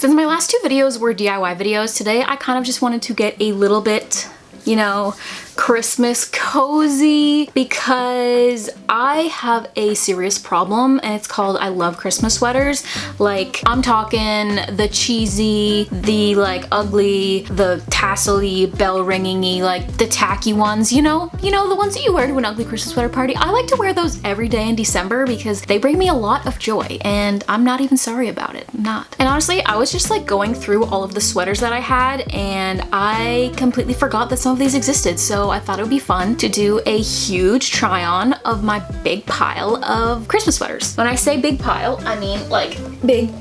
Since my last two videos were DIY videos, today I kind of just wanted to get a little bit, you know, Christmas cozy, because I have a serious problem and it's called I love Christmas sweaters. Like, I'm talking the cheesy, the like ugly, the tassel-y, bell ringing-y, like the tacky ones, you know the ones that you wear to an ugly Christmas sweater party. I like to wear those every day in December because they bring me a lot of joy and I'm not even sorry about it. I'm not. And honestly, I was just like going through all of the sweaters that I had and I completely forgot that some of these existed. So I thought it would be fun to do a huge try on of my big pile of Christmas sweaters. When I say big pile, I mean like big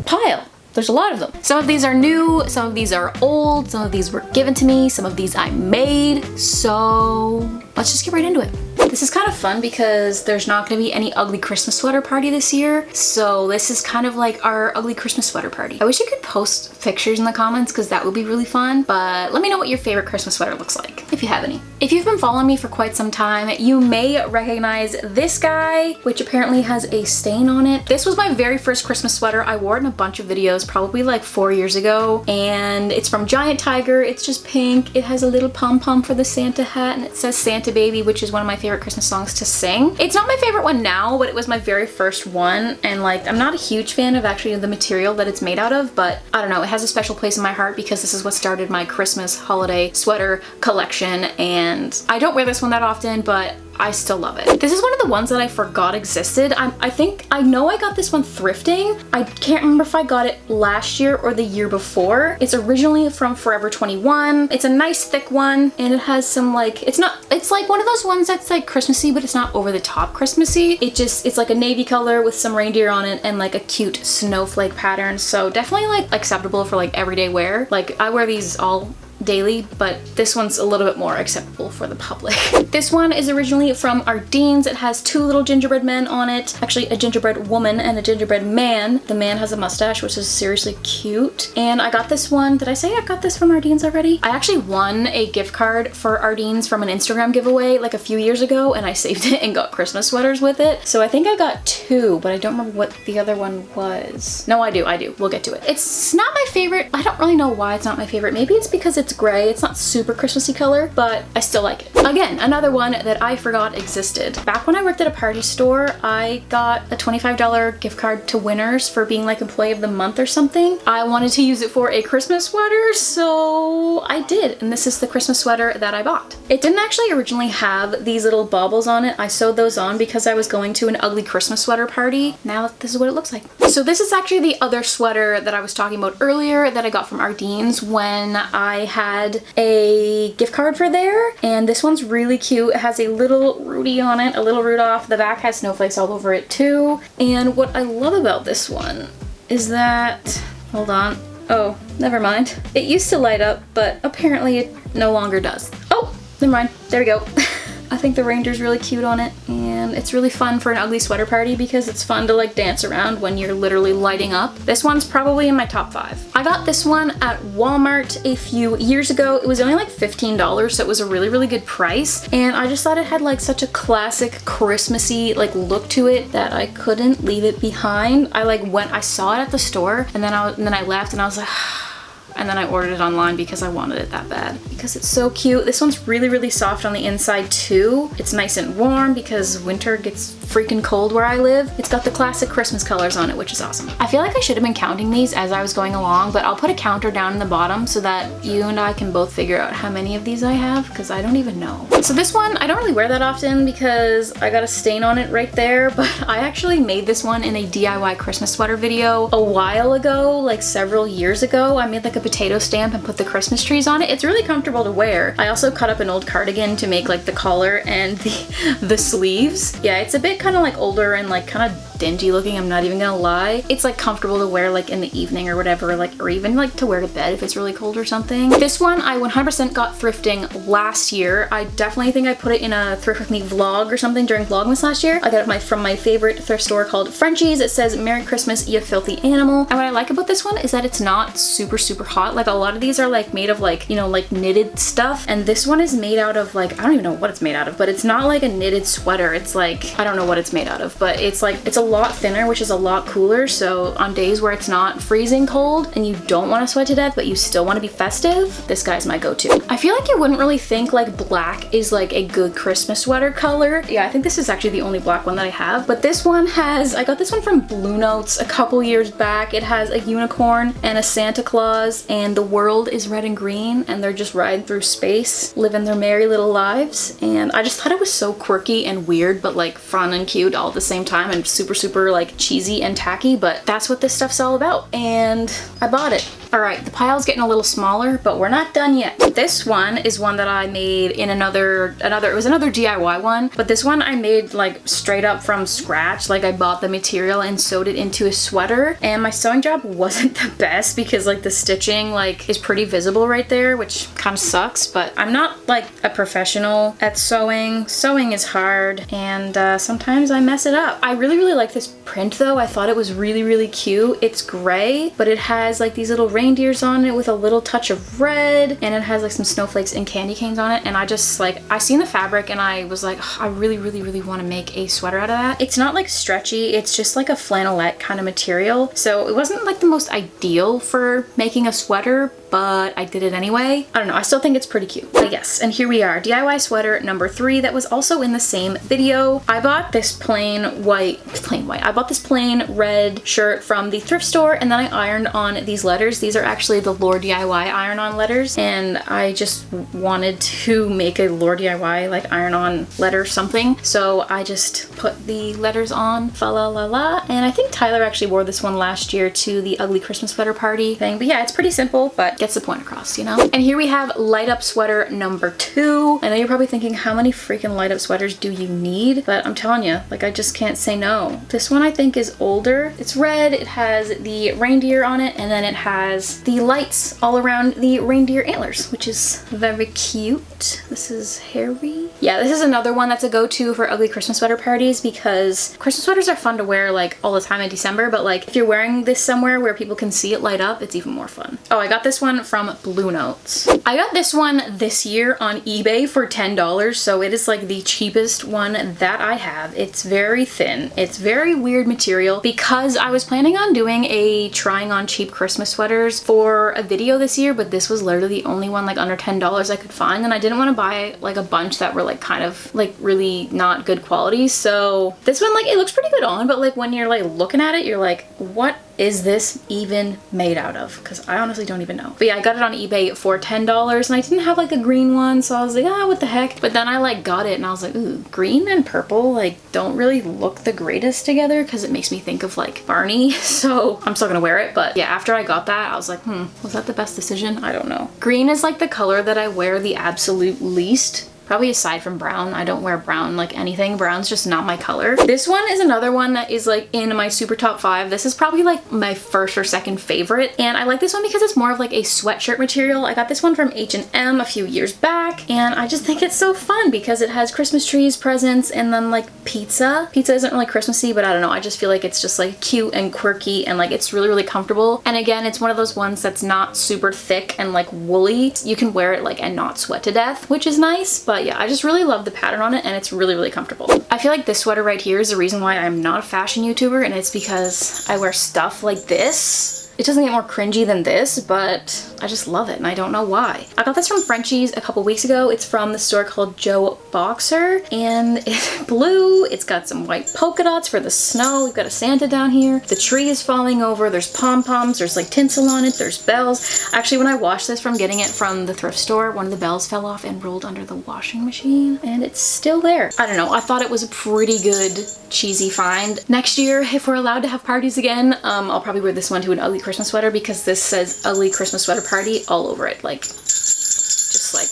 pile. There's a lot of them. Some of these are new, some of these are old, some of these were given to me, some of these I made. So let's just get right into it. This is kind of fun because there's not going to be any ugly Christmas sweater party this year. So this is kind of like our ugly Christmas sweater party. I wish you could post pictures in the comments because that would be really fun. But let me know what your favorite Christmas sweater looks like, if you have any. If you've been following me for quite some time, you may recognize this guy, which apparently has a stain on it. This was my very first Christmas sweater. I wore it in a bunch of videos, probably like 4 years ago. And it's from Giant Tiger. It's just pink. It has a little pom-pom for the Santa hat and it says Santa Baby, which is one of my favorite Christmas songs to sing. It's not my favorite one now, but it was my very first one, and like I'm not a huge fan of actually the material that it's made out of, but I don't know, it has a special place in my heart because this is what started my Christmas holiday sweater collection, and I don't wear this one that often, but I still love it. This is one of the ones that I forgot existed. I know I got this one thrifting. I can't remember if I got it last year or the year before. It's originally from Forever 21. It's a nice thick one and it has some like, it's like one of those ones that's like Christmassy, but it's not over the top Christmassy. It's like a navy color with some reindeer on it and like a cute snowflake pattern. So definitely like acceptable for like everyday wear. Like I wear these all daily, but this one's a little bit more acceptable for the public. This one is originally from Ardene's. It has two little gingerbread men on it. Actually, a gingerbread woman and a gingerbread man. The man has a mustache, which is seriously cute. And I got this one. Did I say I got this from Ardene's already? I actually won a gift card for Ardene's from an Instagram giveaway like a few years ago, and I saved it and got Christmas sweaters with it. So I think I got two, but I don't remember what the other one was. No, I do. We'll get to it. It's not my favorite. I don't really know why it's not my favorite. Maybe it's because it's gray. It's not super Christmassy color, but I still like it. Again, another one that I forgot existed. Back when I worked at a party store, I got a $25 gift card to Winners for being like employee of the month or something. I wanted to use it for a Christmas sweater, so I did, and this is the Christmas sweater that I bought. It didn't actually originally have these little baubles on it. I sewed those on because I was going to an ugly Christmas sweater party. Now this is what it looks like. So this is actually the other sweater that I was talking about earlier that I got from Ardene's when I had a gift card for there, and this one's really cute. It has a little Rudy on it, a little Rudolph. The back has snowflakes all over it too. And what I love about this one is that, hold on, oh, never mind. It used to light up, but apparently it no longer does. Oh, never mind, there we go. I think the reindeer's really cute on it, and it's really fun for an ugly sweater party because it's fun to like dance around when you're literally lighting up. This one's probably in my top 5. I got this one at Walmart a few years ago. It was only like $15, so it was a really, really good price, and I just thought it had like such a classic Christmassy like look to it that I couldn't leave it behind. I saw it at the store, and then I left and I was like, and then I ordered it online because I wanted it that bad. Because it's so cute. This one's really, really soft on the inside too. It's nice and warm because winter gets freaking cold where I live. It's got the classic Christmas colors on it, which is awesome. I feel like I should have been counting these as I was going along, but I'll put a counter down in the bottom so that you and I can both figure out how many of these I have, because I don't even know. So this one, I don't really wear that often because I got a stain on it right there, but I actually made this one in a DIY Christmas sweater video a while ago, like several years ago. I made like a potato stamp and put the Christmas trees on it. It's really comfortable to wear. I also cut up an old cardigan to make like the collar and the sleeves. Yeah, it's a bit kind of like older and like kind of dingy looking, I'm not even gonna lie. It's like comfortable to wear like in the evening or whatever, like, or even like to wear to bed if it's really cold or something. This one I 100% got thrifting last year. I definitely think I put it in a thrift with me vlog or something during Vlogmas last year. I got it from my favorite thrift store called Frenchie's. It says Merry Christmas, you filthy animal. And what I like about this one is that it's not super, super hot. Like a lot of these are like made of like, you know, like knitted stuff. And this one is made out of like, I don't even know what it's made out of, but it's not like a knitted sweater. It's like, I don't know what it's made out of, but it's like, it's a lot thinner, which is a lot cooler. So on days where it's not freezing cold and you don't want to sweat to death, but you still want to be festive, this guy's my go-to. I feel like you wouldn't really think like black is like a good Christmas sweater color. Yeah, I think this is actually the only black one that I have, but this one has, I got this one from Blue Notes a couple years back. It has a unicorn and a Santa Claus, and the world is red and green, and they're just riding through space, living their merry little lives. And I just thought it was so quirky and weird, but like fun and cute all at the same time, and super like cheesy and tacky, but that's what this stuff's all about, and I bought it. All right, the pile's getting a little smaller, but we're not done yet. This one is one that I made in another, it was another DIY one, but this one I made like straight up from scratch. Like I bought the material and sewed it into a sweater, and my sewing job wasn't the best because like the stitching like is pretty visible right there, which kind of sucks, but I'm not like a professional at sewing. Sewing is hard, and sometimes I mess it up. I really like this print though. I thought it was really cute. It's gray, but it has like these little reindeers on it with a little touch of red, and it has like some snowflakes and candy canes on it. And I just like, I seen the fabric and I was like, oh, I really want to make a sweater out of that. It's not like stretchy, it's just like a flannelette kind of material, so it wasn't like the most ideal for making a sweater, but I did it anyway. I don't know, I still think it's pretty cute. But yes, and here we are, DIY sweater number 3 that was also in the same video. I bought this plain white, I bought this plain red shirt from the thrift store, and then I ironed on these letters. These are actually the Lore DIY iron-on letters, and I just wanted to make a Lore DIY like iron-on letter something, so I just put the letters on, fa la la la, and I think Tyler actually wore this one last year to the ugly Christmas sweater party thing. But yeah, it's pretty simple, but gets the point across, you know? And here we have light up sweater number 2. I know you're probably thinking, how many freaking light up sweaters do you need? But I'm telling you, like, I just can't say no. This one I think is older. It's red, it has the reindeer on it, and then it has the lights all around the reindeer antlers, which is very cute. This is hairy. Yeah, this is another one that's a go-to for ugly Christmas sweater parties, because Christmas sweaters are fun to wear like all the time in December, but like if you're wearing this somewhere where people can see it light up, it's even more fun. Oh, I got this one from Blue Notes. I got this one this year on eBay for $10, so it is like the cheapest one that I have. It's very thin. It's very weird material, because I was planning on doing a trying on cheap Christmas sweaters for a video this year, but this was literally the only one like under $10 I could find, and I didn't want to buy like a bunch that were like kind of like really not good quality. So this one, like, it looks pretty good on, but like when you're like looking at it, you're like, what is this even made out of? Because I honestly don't even know. But yeah, I got it on eBay for $10, and I didn't have like a green one, so I was like, ah, what the heck? But then I like got it and I was like, ooh, green and purple like don't really look the greatest together, because it makes me think of like Barney. So I'm still gonna wear it. But yeah, after I got that, I was like, was that the best decision? I don't know. Green is like the color that I wear the absolute least. Probably aside from brown. I don't wear brown like anything. Brown's just not my color. This one is another one that is like in my super top 5. This is probably like my first or second favorite, and I like this one because it's more of like a sweatshirt material. I got this one from H&M a few years back, and I just think it's so fun because it has Christmas trees, presents, and then like pizza. Pizza isn't really Christmassy, but I don't know, I just feel like it's just like cute and quirky, and like it's really comfortable. And again, it's one of those ones that's not super thick and like woolly. You can wear it like and not sweat to death, which is nice. But yeah, I just really love the pattern on it, and it's really comfortable. I feel like this sweater right here is the reason why I'm not a fashion YouTuber, and it's because I wear stuff like this. It doesn't get more cringy than this, but I just love it, and I don't know why. I got this from Frenchie's a couple weeks ago. It's from the store called Joe Boxer, and it's blue. It's got some white polka dots for the snow. We've got a Santa down here. The tree is falling over. There's pom-poms. There's like tinsel on it. There's bells. Actually, when I washed this from getting it from the thrift store, one of the bells fell off and rolled under the washing machine, and it's still there. I don't know. I thought it was a pretty good cheesy find. Next year, if we're allowed to have parties again, I'll probably wear this one to an ugly Christmas sweater, because this says ugly Christmas sweater party all over it, like just like.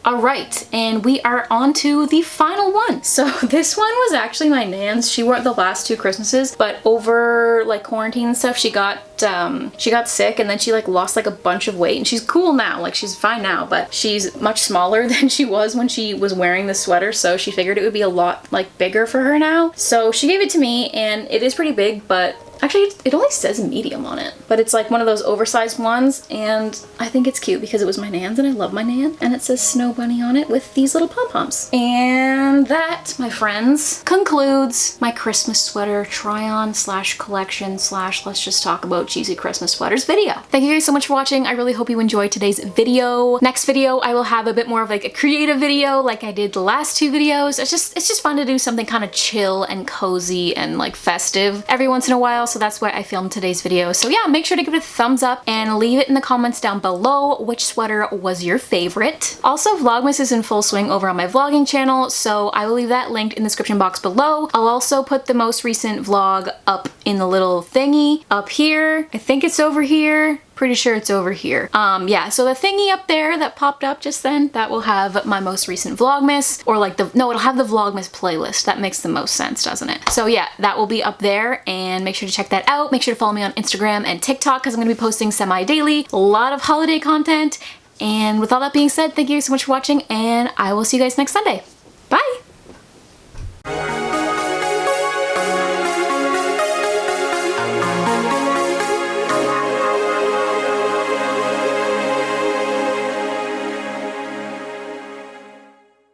All right, and we are on to the final one. So this one was actually my nan's. She wore it the last 2 Christmases, but over like quarantine and stuff, she got sick, and then she like lost like a bunch of weight, and she's cool now, like she's fine now, but she's much smaller than she was when she was wearing the sweater, so she figured it would be a lot like bigger for her now. So she gave it to me, and it is pretty big, but Actually, it only says medium on it, but it's like one of those oversized ones, and I think it's cute because it was my nan's and I love my nan, and it says Snow Bunny on it with these little pom-poms. And that, my friends, concludes my Christmas sweater try-on slash collection slash let's just talk about cheesy Christmas sweaters video. Thank you guys so much for watching. I really hope you enjoyed today's video. Next video, I will have a bit more of like a creative video like I did the last two videos. It's just fun to do something kind of chill and cozy and like festive every once in a while. So that's why I filmed today's video. So yeah, make sure to give it a thumbs up and leave it in the comments down below which sweater was your favorite. Also, Vlogmas is in full swing over on my vlogging channel, so I will leave that linked in the description box below. I'll also put the most recent vlog up in the little thingy up here. I think it's over here. Pretty sure it's over here. Yeah, so the thingy up there that popped up just then, that will have my most recent Vlogmas, or like it'll have the Vlogmas playlist. That makes the most sense, doesn't it? So yeah, that will be up there, and make sure to check that out. Make sure to follow me on Instagram and TikTok because I'm gonna be posting semi-daily, a lot of holiday content. And with all that being said, thank you so much for watching, and I will see you guys next Sunday.